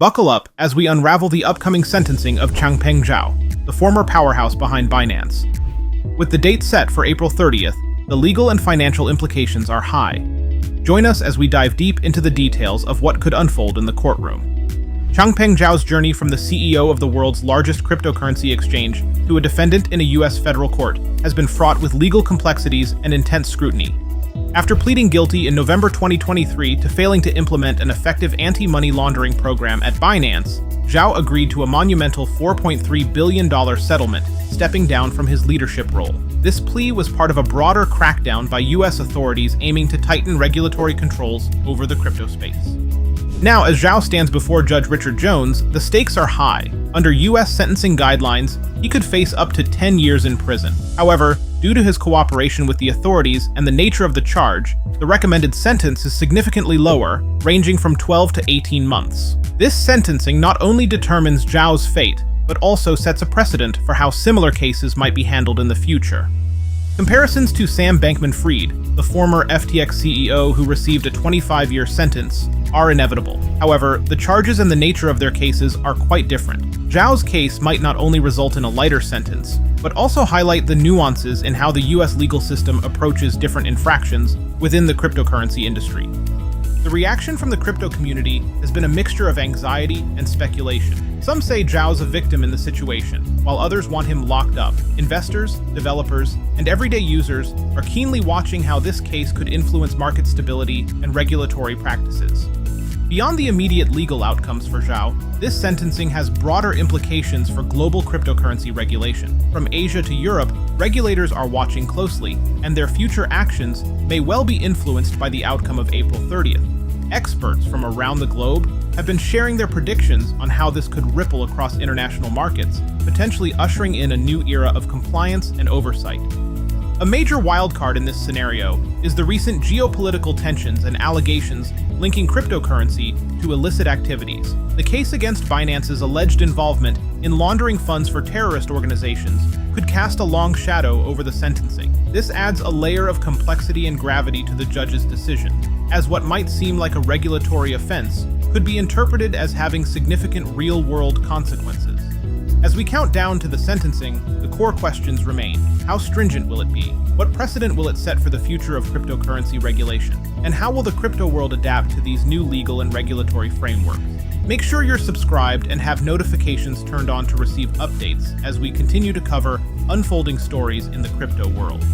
Buckle up as we unravel the upcoming sentencing of Changpeng Zhao, the former powerhouse behind Binance. With the date set for April 30th, the legal and financial implications are high. Join us as we dive deep into the details of what could unfold in the courtroom. Changpeng Zhao's journey from the CEO of the world's largest cryptocurrency exchange to a defendant in a U.S. federal court has been fraught with legal complexities and intense scrutiny. After pleading guilty in November 2023 to failing to implement an effective anti-money laundering program at Binance, Zhao agreed to a monumental $4.3 billion settlement, stepping down from his leadership role. This plea was part of a broader crackdown by U.S. authorities aiming to tighten regulatory controls over the crypto space. Now, as Zhao stands before Judge Richard Jones, the stakes are high. Under U.S. sentencing guidelines, he could face up to 10 years in prison. However, due to his cooperation with the authorities and the nature of the charge, the recommended sentence is significantly lower, ranging from 12 to 18 months. This sentencing not only determines Zhao's fate, but also sets a precedent for how similar cases might be handled in the future. Comparisons to Sam Bankman-Fried, the former FTX CEO who received a 25-year sentence, are inevitable. However, the charges and the nature of their cases are quite different. Zhao's case might not only result in a lighter sentence, but also highlight the nuances in how the U.S. legal system approaches different infractions within the cryptocurrency industry. The reaction from the crypto community has been a mixture of anxiety and speculation. Some say Zhao's a victim in the situation, while others want him locked up. Investors, developers, and everyday users are keenly watching how this case could influence market stability and regulatory practices. Beyond the immediate legal outcomes for Zhao, this sentencing has broader implications for global cryptocurrency regulation. From Asia to Europe, regulators are watching closely, and their future actions may well be influenced by the outcome of April 30th. Experts from around the globe have been sharing their predictions on how this could ripple across international markets, potentially ushering in a new era of compliance and oversight. A major wildcard in this scenario is the recent geopolitical tensions and allegations linking cryptocurrency to illicit activities. The case against Binance's alleged involvement in laundering funds for terrorist organizations could cast a long shadow over the sentencing. This adds a layer of complexity and gravity to the judge's decision, as what might seem like a regulatory offense could be interpreted as having significant real-world consequences. As we count down to the sentencing, the core questions remain. How stringent will it be? What precedent will it set for the future of cryptocurrency regulation? And how will the crypto world adapt to these new legal and regulatory frameworks? Make sure you're subscribed and have notifications turned on to receive updates as we continue to cover unfolding stories in the crypto world.